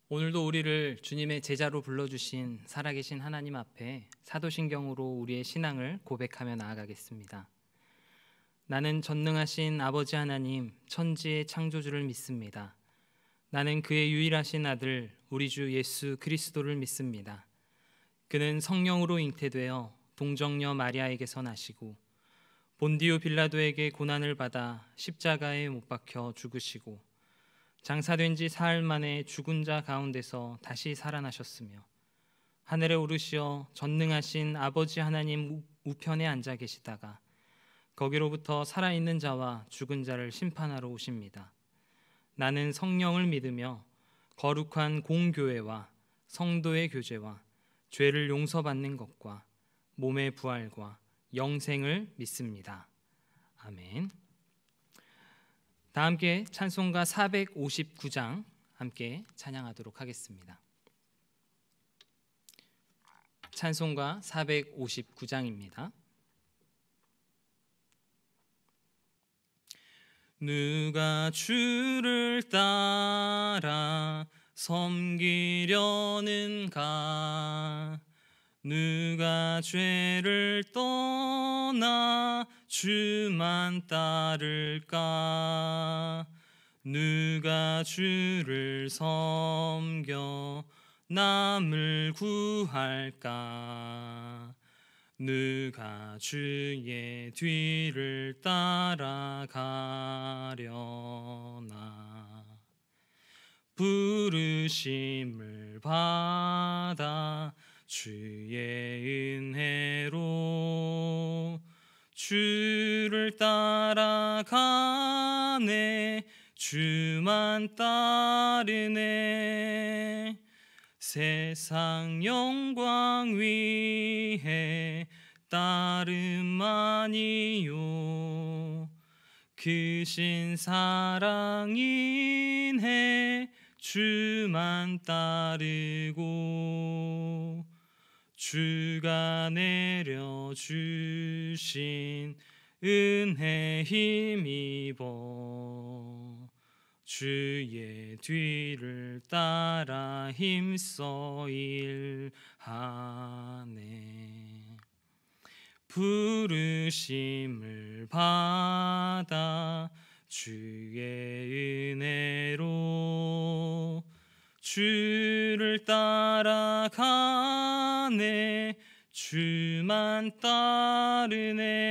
오늘도 우리를 주님의 제자로 불러주신 살아계신 하나님 앞에 사도신경으로 우리의 신앙을 고백하며 나아가겠습니다. 나는 전능하신 아버지 하나님, 천지의 창조주를 믿습니다. 나는 그의 유일하신 아들, 우리 주 예수 그리스도를 믿습니다. 그는 성령으로 잉태되어 동정녀 마리아에게서 나시고 본디오 빌라도에게 고난을 받아 십자가에 못 박혀 죽으시고 장사된 지 사흘 만에 죽은 자 가운데서 다시 살아나셨으며 하늘에 오르시어 전능하신 아버지 하나님 우편에 앉아 계시다가 거기로부터 살아있는 자와 죽은 자를 심판하러 오십니다. 나는 성령을 믿으며 거룩한 공교회와 성도의 교제와 죄를 용서받는 것과 몸의 부활과 영생을 믿습니다. 아멘. 다 함께 찬송가 459장 함께 찬양하도록 하겠습니다. 찬송가 459장입니다. 누가 주를 따라 섬기려는가? 누가 죄를 떠나 주만 따를까? 누가 주를 섬겨 남을 구할까? 누가 주의 뒤를 따라가려나? 부르심을 받아 주의 은혜로 주를 따라가네. 주만 따르네. 세상 영광 위해 따름아니요. 크신 사랑 인해 주만 따르고 주가 내려주신 은혜 힘입어 주의 뒤를 따라 힘써 일하네. 부르심을 받아 주의 은혜로 주를 따라가네. 주만 따르네.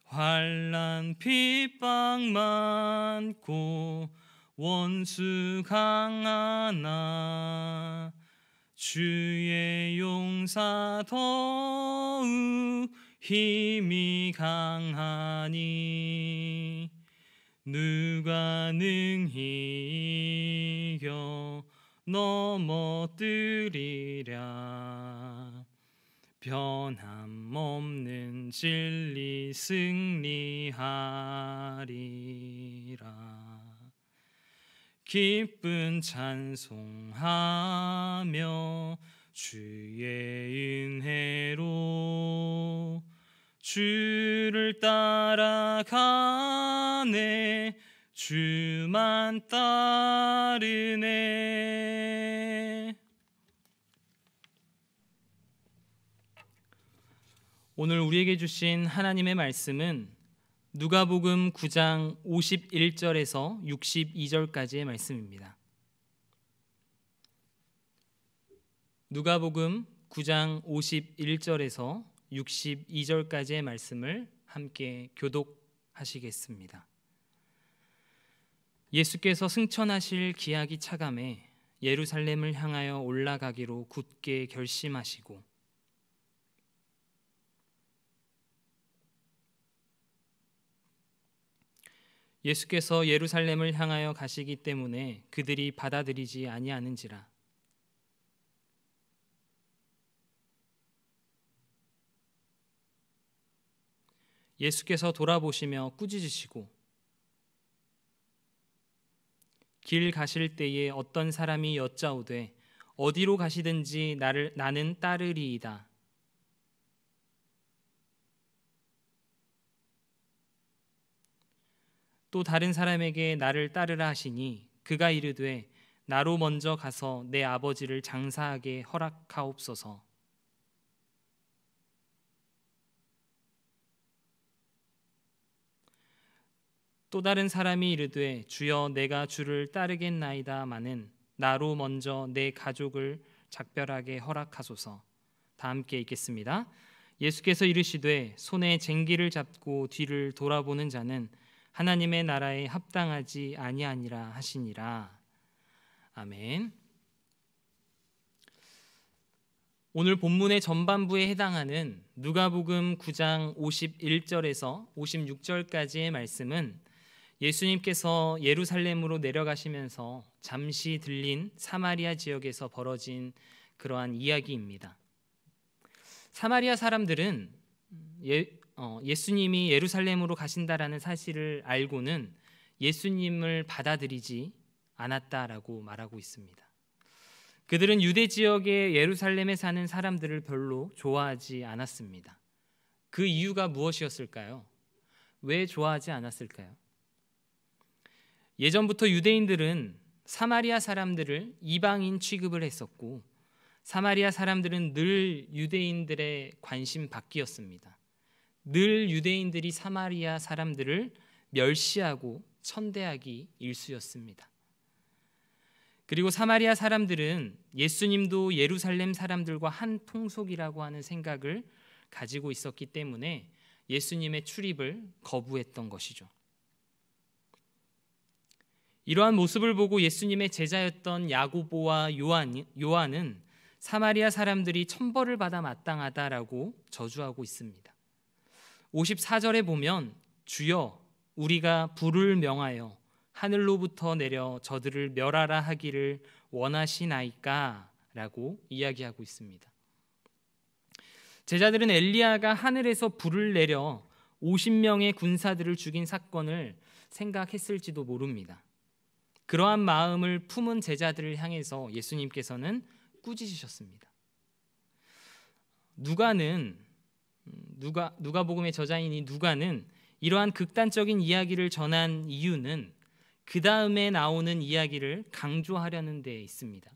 환난 핍박 많고 원수 강하나 주의 용사 더욱 힘이 강하니 누가 능히 이겨 넘어뜨리랴. 변함없는 진리 승리하리라. 기쁜 찬송하며 주의 은혜로 주를 따라가네. 주만 따르네. 오늘 우리에게 주신 하나님의 말씀은 누가복음 9장 51절에서 62절까지의 말씀입니다. 누가복음 9장 51절에서 62절까지의 말씀을 함께 교독하시겠습니다. 예수께서 승천하실 기약이 차감해 예루살렘을 향하여 올라가기로 굳게 결심하시고 예수께서 예루살렘을 향하여 가시기 때문에 그들이 받아들이지 아니하는지라. 예수께서 돌아보시며 꾸짖으시고 길 가실 때에 어떤 사람이 여짜오되 어디로 가시든지 나는 따르리이다. 또 다른 사람에게 나를 따르라 하시니 그가 이르되 나로 먼저 가서 내 아버지를 장사하게 허락하옵소서. 또 다른 사람이 이르되 주여 내가 주를 따르겠나이다마는 나로 먼저 내 가족을 작별하게 허락하소서. 다 함께 읽겠습니다. 예수께서 이르시되 손에 쟁기를 잡고 뒤를 돌아보는 자는 하나님의 나라에 합당하지 아니하니라 하시니라. 아멘. 오늘 본문의 전반부에 해당하는 누가복음 9장 51절에서 56절까지의 말씀은 예수님께서 예루살렘으로 내려가시면서 잠시 들린 사마리아 지역에서 벌어진 그러한 이야기입니다. 사마리아 사람들은 예수님이 예루살렘으로 가신다라는 사실을 알고는 예수님을 받아들이지 않았다라고 말하고 있습니다. 그들은 유대 지역의 예루살렘에 사는 사람들을 별로 좋아하지 않았습니다. 그 이유가 무엇이었을까요? 왜 좋아하지 않았을까요? 예전부터 유대인들은 사마리아 사람들을 이방인 취급을 했었고 사마리아 사람들은 늘 유대인들의 관심 밖이었습니다. 늘 유대인들이 사마리아 사람들을 멸시하고 천대하기 일쑤였습니다. 그리고 사마리아 사람들은 예수님도 예루살렘 사람들과 한 통속이라고 하는 생각을 가지고 있었기 때문에 예수님의 출입을 거부했던 것이죠. 이러한 모습을 보고 예수님의 제자였던 야고보와 요한은 사마리아 사람들이 천벌을 받아 마땅하다라고 저주하고 있습니다. 54절에 보면 주여 우리가 불을 명하여 하늘로부터 내려 저들을 멸하라 하기를 원하시나이까? 라고 이야기하고 있습니다. 제자들은 엘리야가 하늘에서 불을 내려 50명의 군사들을 죽인 사건을 생각했을지도 모릅니다. 그러한 마음을 품은 제자들을 향해서 예수님께서는 꾸짖으셨습니다. 누가복음의 저자인 누가는 이러한 극단적인 이야기를 전한 이유는 그 다음에 나오는 이야기를 강조하려는 데 있습니다.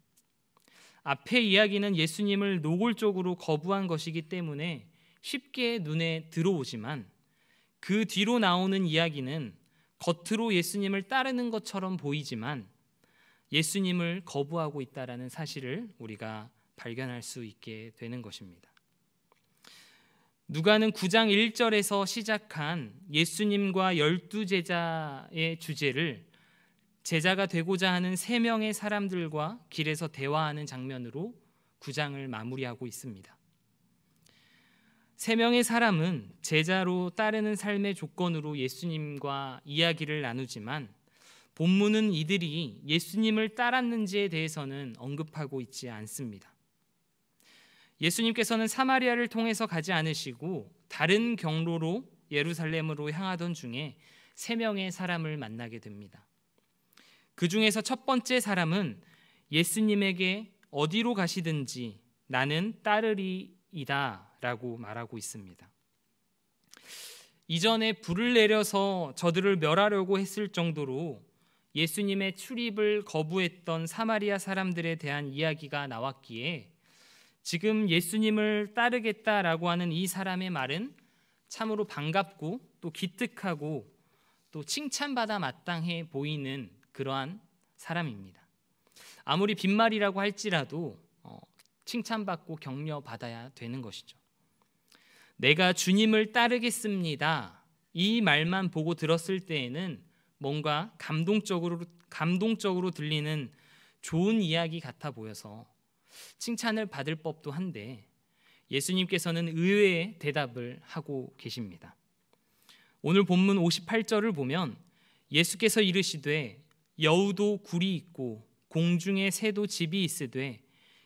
앞의 이야기는 예수님을 노골적으로 거부한 것이기 때문에 쉽게 눈에 들어오지만 그 뒤로 나오는 이야기는 겉으로 예수님을 따르는 것처럼 보이지만 예수님을 거부하고 있다라는 사실을 우리가 발견할 수 있게 되는 것입니다. 누가는 9장 1절에서 시작한 예수님과 12제자의 주제를 제자가 되고자 하는 3명의 사람들과 길에서 대화하는 장면으로 9장을 마무리하고 있습니다. 3명의 사람은 제자로 따르는 삶의 조건으로 예수님과 이야기를 나누지만 본문은 이들이 예수님을 따랐는지에 대해서는 언급하고 있지 않습니다. 예수님께서는 사마리아를 통해서 가지 않으시고 다른 경로로 예루살렘으로 향하던 중에 3명의 사람을 만나게 됩니다. 그 중에서 첫 번째 사람은 예수님에게 어디로 가시든지 나는 따르리이다 라고 말하고 있습니다. 이전에 불을 내려서 저들을 멸하려고 했을 정도로 예수님의 출입을 거부했던 사마리아 사람들에 대한 이야기가 나왔기에 지금 예수님을 따르겠다라고 하는 이 사람의 말은 참으로 반갑고 또 기특하고 또 칭찬받아 마땅해 보이는 그러한 사람입니다. 아무리 빈말이라고 할지라도 칭찬받고 격려받아야 되는 것이죠. 내가 주님을 따르겠습니다. 이 말만 보고 들었을 때에는 뭔가 감동적으로 들리는 좋은 이야기 같아 보여서 칭찬을 받을 법도 한데 예수님께서는 의외의 대답을 하고 계십니다. 오늘 본문 58절을 보면 예수께서 이르시되 여우도 굴이 있고 공중에 새도 집이 있으되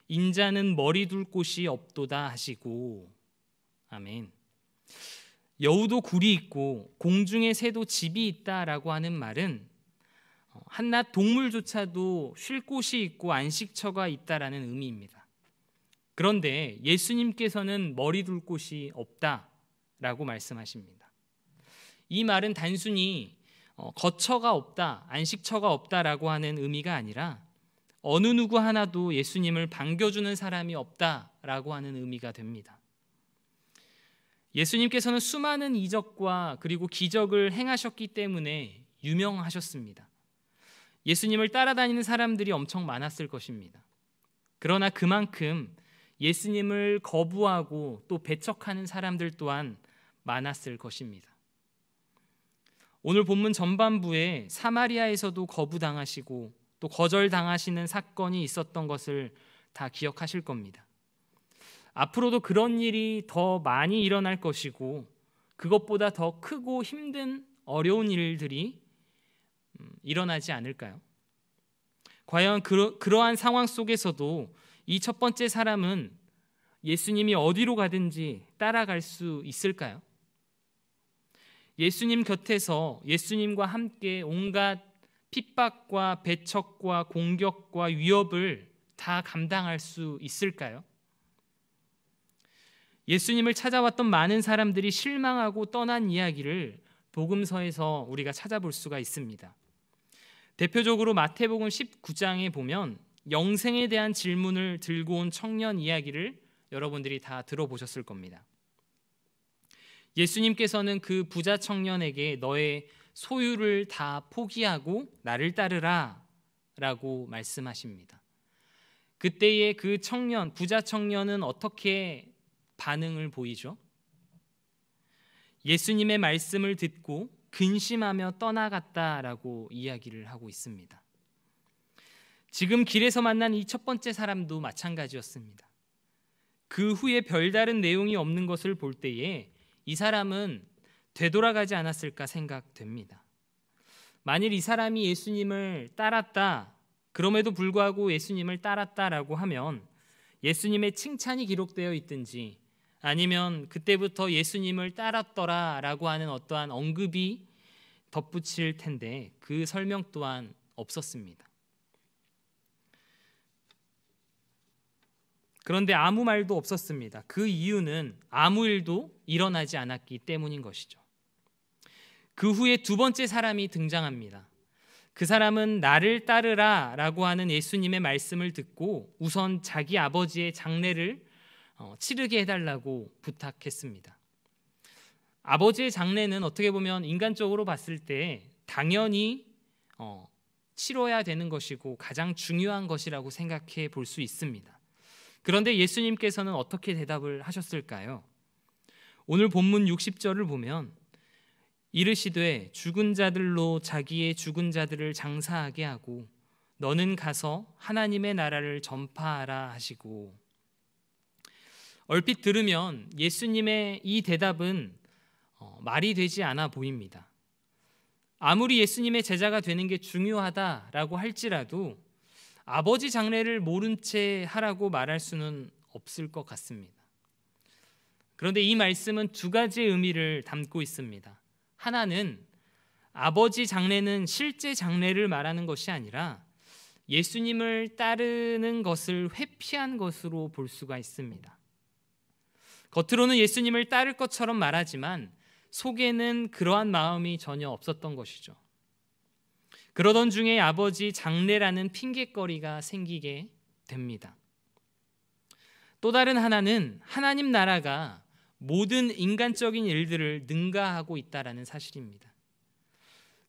인자는 머리 둘 곳이 없도다 하시고, 아멘. 여우도 굴이 있고 공중에 새도 집이 있다라고 하는 말은 한낱 동물조차도 쉴 곳이 있고 안식처가 있다라는 의미입니다. 그런데 예수님께서는 머리 둘 곳이 없다라고 말씀하십니다. 이 말은 단순히 거처가 없다, 안식처가 없다라고 하는 의미가 아니라 어느 누구 하나도 예수님을 반겨주는 사람이 없다라고 하는 의미가 됩니다. 예수님께서는 수많은 이적과 그리고 기적을 행하셨기 때문에 유명하셨습니다. 예수님을 따라다니는 사람들이 엄청 많았을 것입니다. 그러나 그만큼 예수님을 거부하고 또 배척하는 사람들 또한 많았을 것입니다. 오늘 본문 전반부에 사마리아에서도 거부당하시고 또 거절당하시는 사건이 있었던 것을 다 기억하실 겁니다. 앞으로도 그런 일이 더 많이 일어날 것이고 그것보다 더 크고 힘든 어려운 일들이 일어나지 않을까요? 과연 그러한 상황 속에서도 이 첫 번째 사람은 예수님이 어디로 가든지 따라갈 수 있을까요? 예수님 곁에서 예수님과 함께 온갖 핍박과 배척과 공격과 위협을 다 감당할 수 있을까요? 예수님을 찾아왔던 많은 사람들이 실망하고 떠난 이야기를 복음서에서 우리가 찾아볼 수가 있습니다. 대표적으로 마태복음 19장에 보면 영생에 대한 질문을 들고 온 청년 이야기를 여러분들이 다 들어보셨을 겁니다. 예수님께서는 그 부자 청년에게 너의 소유를 다 포기하고 나를 따르라 라고 말씀하십니다. 그때의 그 청년, 부자 청년은 어떻게 반응을 보이죠? 예수님의 말씀을 듣고 근심하며 떠나갔다라고 이야기를 하고 있습니다. 지금 길에서 만난 이 첫 번째 사람도 마찬가지였습니다. 그 후에 별다른 내용이 없는 것을 볼 때에 이 사람은 되돌아가지 않았을까 생각됩니다. 만일 이 사람이 예수님을 따랐다, 그럼에도 불구하고 예수님을 따랐다라고 하면 예수님의 칭찬이 기록되어 있든지 아니면 그때부터 예수님을 따랐더라라고 하는 어떠한 언급이 덧붙일 텐데 그 설명 또한 없었습니다. 그런데 아무 말도 없었습니다. 그 이유는 아무 일도 일어나지 않았기 때문인 것이죠. 그 후에 두 번째 사람이 등장합니다. 그 사람은 나를 따르라 라고 하는 예수님의 말씀을 듣고 우선 자기 아버지의 장례를 치르게 해달라고 부탁했습니다. 아버지의 장례는 어떻게 보면 인간적으로 봤을 때 당연히 치러야 되는 것이고 가장 중요한 것이라고 생각해 볼 수 있습니다. 그런데 예수님께서는 어떻게 대답을 하셨을까요? 오늘 본문 60절을 보면 이르시되 죽은 자들로 자기의 죽은 자들을 장사하게 하고 너는 가서 하나님의 나라를 전파하라 하시고, 얼핏 들으면 예수님의 이 대답은 말이 되지 않아 보입니다. 아무리 예수님의 제자가 되는 게 중요하다라고 할지라도 아버지 장례를 모른 채 하라고 말할 수는 없을 것 같습니다. 그런데 이 말씀은 두 가지의 의미를 담고 있습니다. 하나는 아버지 장례는 실제 장례를 말하는 것이 아니라 예수님을 따르는 것을 회피한 것으로 볼 수가 있습니다. 겉으로는 예수님을 따를 것처럼 말하지만 속에는 그러한 마음이 전혀 없었던 것이죠. 그러던 중에 아버지 장례라는 핑곗거리가 생기게 됩니다. 또 다른 하나는 하나님 나라가 모든 인간적인 일들을 능가하고 있다는 사실입니다.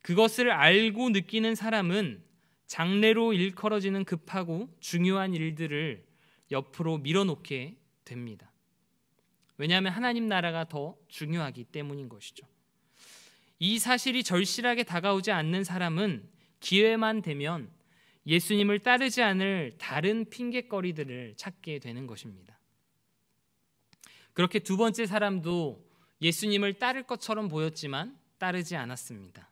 그것을 알고 느끼는 사람은 장래로 일컬어지는 급하고 중요한 일들을 옆으로 밀어놓게 됩니다. 왜냐하면 하나님 나라가 더 중요하기 때문인 것이죠. 이 사실이 절실하게 다가오지 않는 사람은 기회만 되면 예수님을 따르지 않을 다른 핑곗거리들을 찾게 되는 것입니다. 그렇게 두 번째 사람도 예수님을 따를 것처럼 보였지만 따르지 않았습니다.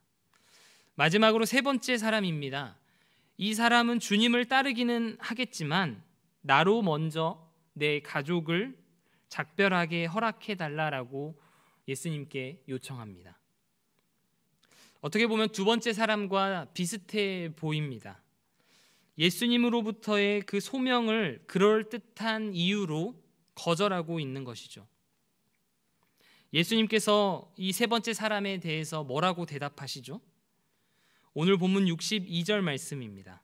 마지막으로 세 번째 사람입니다. 이 사람은 주님을 따르기는 하겠지만 나로 먼저 내 가족을 작별하게 허락해 달라라고 예수님께 요청합니다. 어떻게 보면 두 번째 사람과 비슷해 보입니다. 예수님으로부터의 그 소명을 그럴듯한 이유로 거절하고 있는 것이죠. 예수님께서 이 세 번째 사람에 대해서 뭐라고 대답하시죠? 오늘 본문 62절 말씀입니다.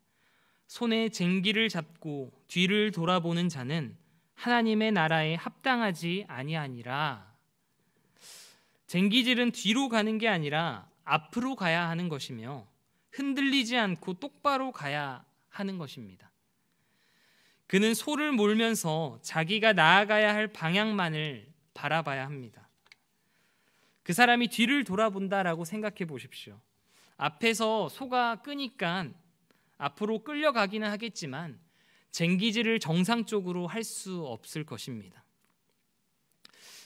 손에 쟁기를 잡고 뒤를 돌아보는 자는 하나님의 나라에 합당하지 아니하니라. 쟁기질은 뒤로 가는 게 아니라 앞으로 가야 하는 것이며 흔들리지 않고 똑바로 가야 하는 것입니다. 그는 소를 몰면서 자기가 나아가야 할 방향만을 바라봐야 합니다. 그 사람이 뒤를 돌아본다라고 생각해 보십시오. 앞에서 소가 끄니까 앞으로 끌려가기는 하겠지만 쟁기질을 정상적으로 할 수 없을 것입니다.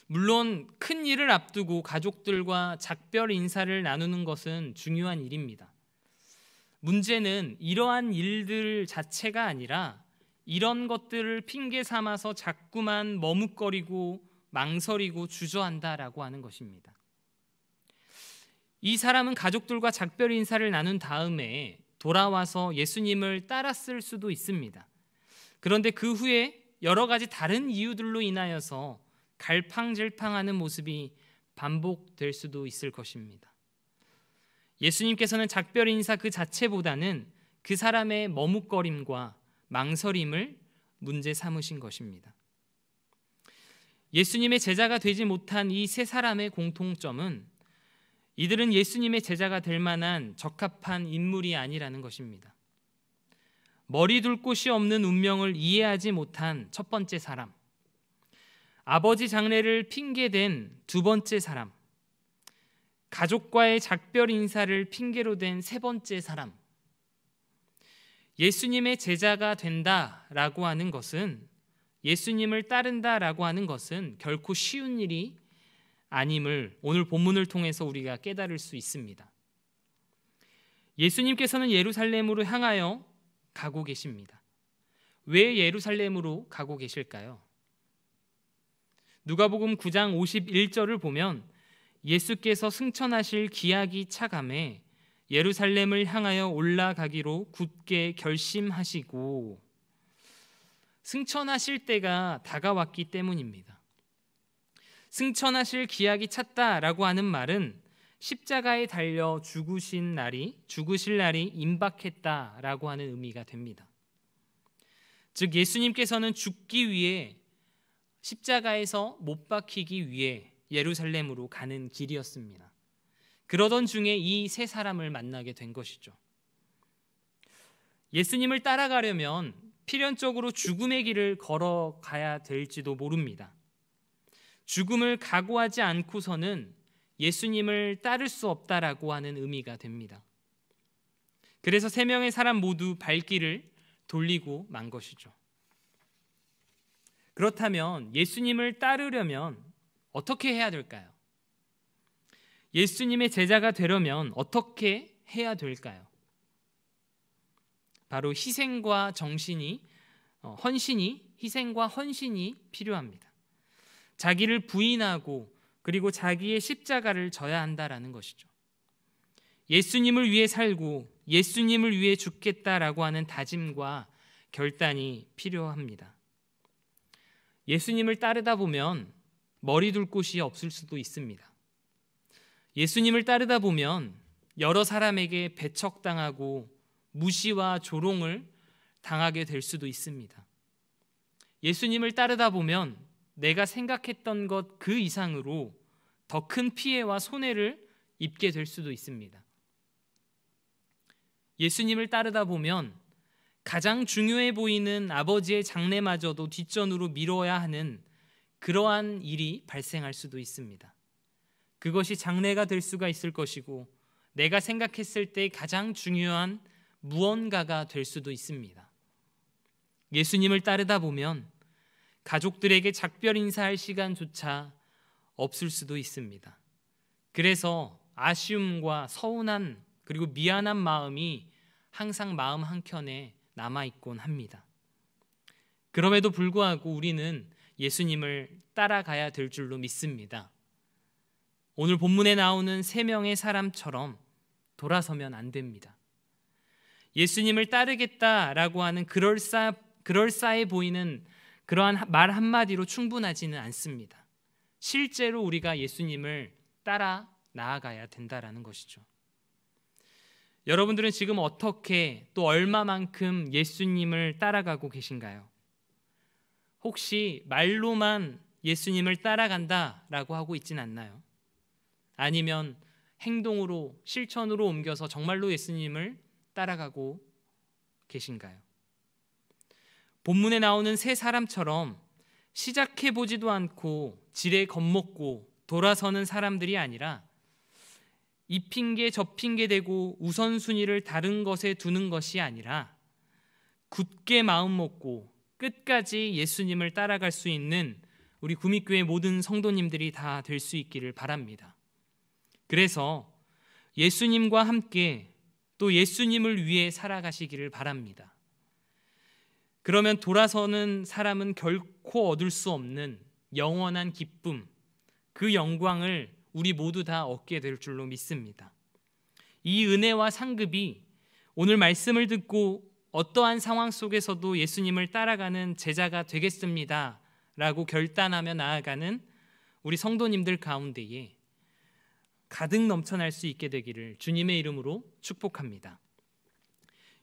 물론 큰 일을 앞두고 가족들과 작별 인사를 나누는 것은 중요한 일입니다. 문제는 이러한 일들 자체가 아니라 이런 것들을 핑계 삼아서 자꾸만 머뭇거리고 망설이고 주저한다라고 하는 것입니다. 이 사람은 가족들과 작별 인사를 나눈 다음에 돌아와서 예수님을 따랐을 수도 있습니다. 그런데 그 후에 여러 가지 다른 이유들로 인하여서 갈팡질팡하는 모습이 반복될 수도 있을 것입니다. 예수님께서는 작별 인사 그 자체보다는 그 사람의 머뭇거림과 망설임을 문제 삼으신 것입니다. 예수님의 제자가 되지 못한 이 세 사람의 공통점은 이들은 예수님의 제자가 될 만한 적합한 인물이 아니라는 것입니다. 머리 둘 곳이 없는 운명을 이해하지 못한 첫 번째 사람, 아버지 장례를 핑계댄 두 번째 사람, 가족과의 작별 인사를 핑계로 댄 세 번째 사람. 예수님의 제자가 된다라고 하는 것은, 예수님을 따른다라고 하는 것은 결코 쉬운 일이 아님을 오늘 본문을 통해서 우리가 깨달을 수 있습니다. 예수님께서는 예루살렘으로 향하여 가고 계십니다. 왜 예루살렘으로 가고 계실까요? 누가복음 9장 51절을 보면 예수께서 승천하실 기약이 차감해 예루살렘을 향하여 올라가기로 굳게 결심하시고, 승천하실 때가 다가왔기 때문입니다. 승천하실 기약이 찼다라고 하는 말은 십자가에 달려 죽으실 날이 임박했다라고 하는 의미가 됩니다. 즉 예수님께서는 죽기 위해, 십자가에서 못 박히기 위해 예루살렘으로 가는 길이었습니다. 그러던 중에 이 세 사람을 만나게 된 것이죠. 예수님을 따라가려면 필연적으로 죽음의 길을 걸어가야 될지도 모릅니다. 죽음을 각오하지 않고서는 예수님을 따를 수 없다라고 하는 의미가 됩니다. 그래서 세 명의 사람 모두 발길을 돌리고 만 것이죠. 그렇다면 예수님을 따르려면 어떻게 해야 될까요? 예수님의 제자가 되려면 어떻게 해야 될까요? 바로 희생과 헌신이 필요합니다. 자기를 부인하고 그리고 자기의 십자가를 져야 한다라는 것이죠. 예수님을 위해 살고 예수님을 위해 죽겠다라고 하는 다짐과 결단이 필요합니다. 예수님을 따르다 보면 머리 둘 곳이 없을 수도 있습니다. 예수님을 따르다 보면 여러 사람에게 배척당하고 무시와 조롱을 당하게 될 수도 있습니다. 예수님을 따르다 보면 내가 생각했던 것 그 이상으로 더 큰 피해와 손해를 입게 될 수도 있습니다. 예수님을 따르다 보면 가장 중요해 보이는 아버지의 장례마저도 뒷전으로 미뤄야 하는 그러한 일이 발생할 수도 있습니다. 그것이 장례가 될 수가 있을 것이고 내가 생각했을 때 가장 중요한 무언가가 될 수도 있습니다. 예수님을 따르다 보면 가족들에게 작별 인사할 시간조차 없을 수도 있습니다. 그래서 아쉬움과 서운한 그리고 미안한 마음이 항상 마음 한켠에 남아있곤 합니다. 그럼에도 불구하고 우리는 예수님을 따라가야 될 줄로 믿습니다. 오늘 본문에 나오는 세 명의 사람처럼 돌아서면 안 됩니다. 예수님을 따르겠다라고 하는 그럴싸해 보이는 그러한 말 한마디로 충분하지는 않습니다. 실제로 우리가 예수님을 따라 나아가야 된다라는 것이죠. 여러분들은 지금 어떻게 또 얼마만큼 예수님을 따라가고 계신가요? 혹시 말로만 예수님을 따라간다라고 하고 있진 않나요? 아니면 행동으로, 실천으로 옮겨서 정말로 예수님을 따라가고 계신가요? 본문에 나오는 세 사람처럼 시작해보지도 않고 지레 겁먹고 돌아서는 사람들이 아니라 이 핑계 저 핑계 대고 우선순위를 다른 것에 두는 것이 아니라 굳게 마음 먹고 끝까지 예수님을 따라갈 수 있는 우리 구미교회 모든 성도님들이 다 될 수 있기를 바랍니다. 그래서 예수님과 함께 또 예수님을 위해 살아가시기를 바랍니다. 그러면 돌아서는 사람은 결코 얻을 수 없는 영원한 기쁨, 그 영광을 우리 모두 다 얻게 될 줄로 믿습니다. 이 은혜와 상급이 오늘 말씀을 듣고 어떠한 상황 속에서도 예수님을 따라가는 제자가 되겠습니다 라고 결단하며 나아가는 우리 성도님들 가운데에 가득 넘쳐날 수 있게 되기를 주님의 이름으로 축복합니다.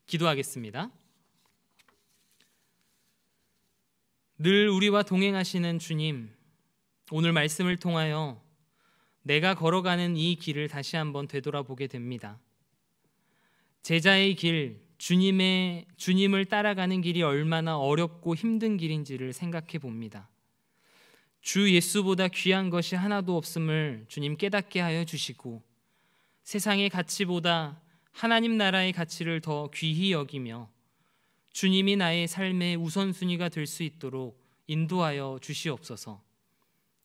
기도하겠습니다. 늘 우리와 동행하시는 주님, 오늘 말씀을 통하여 내가 걸어가는 이 길을 다시 한번 되돌아보게 됩니다. 제자의 길, 주님을 따라가는 길이 얼마나 어렵고 힘든 길인지를 생각해 봅니다. 주 예수보다 귀한 것이 하나도 없음을 주님 깨닫게 하여 주시고 세상의 가치보다 하나님 나라의 가치를 더 귀히 여기며 주님이 나의 삶의 우선순위가 될 수 있도록 인도하여 주시옵소서.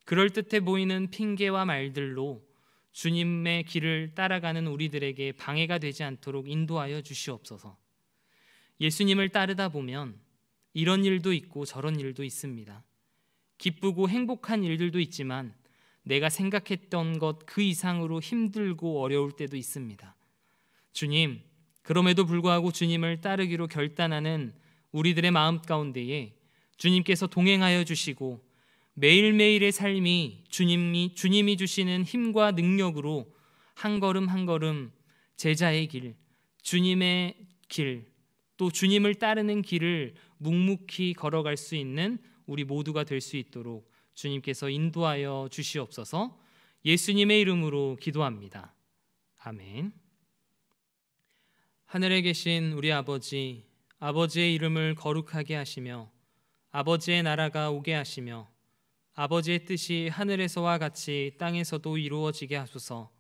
그럴듯해 보이는 핑계와 말들로 주님의 길을 따라가는 우리들에게 방해가 되지 않도록 인도하여 주시옵소서. 예수님을 따르다 보면 이런 일도 있고 저런 일도 있습니다. 기쁘고 행복한 일들도 있지만 내가 생각했던 것 그 이상으로 힘들고 어려울 때도 있습니다. 주님, 그럼에도 불구하고 주님을 따르기로 결단하는 우리들의 마음 가운데에 주님께서 동행하여 주시고 매일매일의 삶이 주님이 주시는 힘과 능력으로 한 걸음 한 걸음 제자의 길, 주님의 길, 또 주님을 따르는 길을 묵묵히 걸어갈 수 있는 우리 모두가 될 수 있도록 주님께서 인도하여 주시옵소서. 예수님의 이름으로 기도합니다. 아멘. 하늘에 계신 우리 아버지, 아버지의 이름을 거룩하게 하시며 아버지의 나라가 오게 하시며 아버지의 뜻이 하늘에서와 같이 땅에서도 이루어지게 하소서.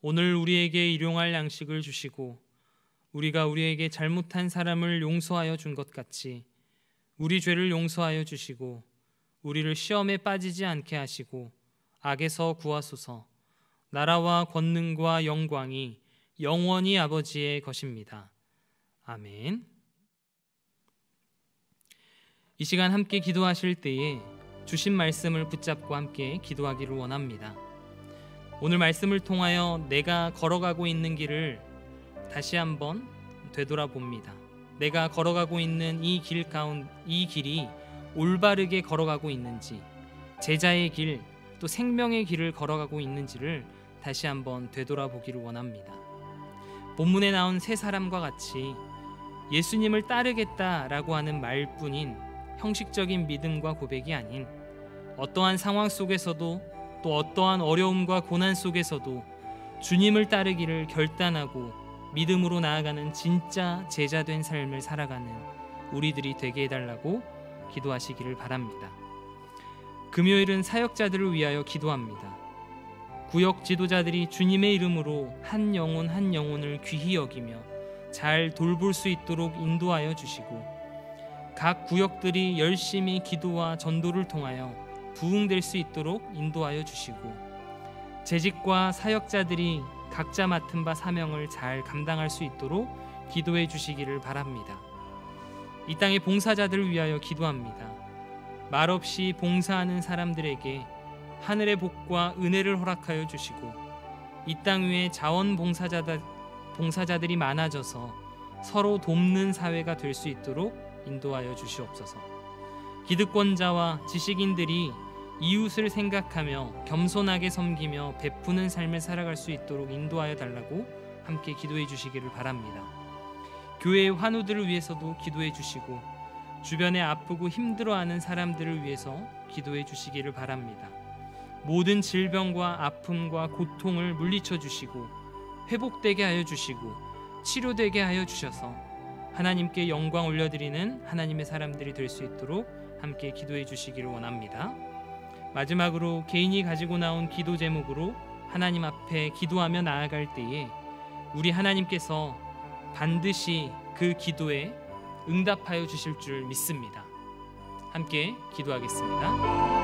오늘 우리에게 일용할 양식을 주시고 우리가 우리에게 잘못한 사람을 용서하여 준 것 같이 우리 죄를 용서하여 주시고 우리를 시험에 빠지지 않게 하시고 악에서 구하소서. 나라와 권능과 영광이 영원히 아버지의 것입니다. 아멘. 이 시간 함께 기도하실 때에 주신 말씀을 붙잡고 함께 기도하기를 원합니다. 오늘 말씀을 통하여 내가 걸어가고 있는 길을 다시 한번 되돌아봅니다. 내가 걸어가고 있는 이 길이 올바르게 걸어가고 있는지, 제자의 길, 또 생명의 길을 걸어가고 있는지를 다시 한번 되돌아보기를 원합니다. 본문에 나온 세 사람과 같이 예수님을 따르겠다라고 하는 말뿐인 형식적인 믿음과 고백이 아닌 어떠한 상황 속에서도 또 어떠한 어려움과 고난 속에서도 주님을 따르기를 결단하고 믿음으로 나아가는 진짜 제자된 삶을 살아가는 우리들이 되게 해달라고 기도하시기를 바랍니다. 금요일은 사역자들을 위하여 기도합니다. 구역 지도자들이 주님의 이름으로 한 영혼 한 영혼을 귀히 여기며 잘 돌볼 수 있도록 인도하여 주시고 각 구역들이 열심히 기도와 전도를 통하여 부흥될 수 있도록 인도하여 주시고 재직과 사역자들이 각자 맡은 바 사명을 잘 감당할 수 있도록 기도해 주시기를 바랍니다. 이 땅의 봉사자들을 위하여 기도합니다. 말없이 봉사하는 사람들에게 하늘의 복과 은혜를 허락하여 주시고 이 땅 위에 자원봉사자들이 많아져서 서로 돕는 사회가 될 수 있도록 인도하여 주시옵소서. 기득권자와 지식인들이 이웃을 생각하며 겸손하게 섬기며 베푸는 삶을 살아갈 수 있도록 인도하여 달라고 함께 기도해 주시기를 바랍니다. 교회의 환우들을 위해서도 기도해 주시고 주변에 아프고 힘들어하는 사람들을 위해서 기도해 주시기를 바랍니다. 모든 질병과 아픔과 고통을 물리쳐 주시고 회복되게 하여 주시고 치료되게 하여 주셔서 하나님께 영광 올려드리는 하나님의 사람들이 될 수 있도록 함께 기도해 주시기를 원합니다. 마지막으로 개인이 가지고 나온 기도 제목으로 하나님 앞에 기도하며 나아갈 때에 우리 하나님께서 반드시 그 기도에 응답하여 주실 줄 믿습니다. 함께 기도하겠습니다.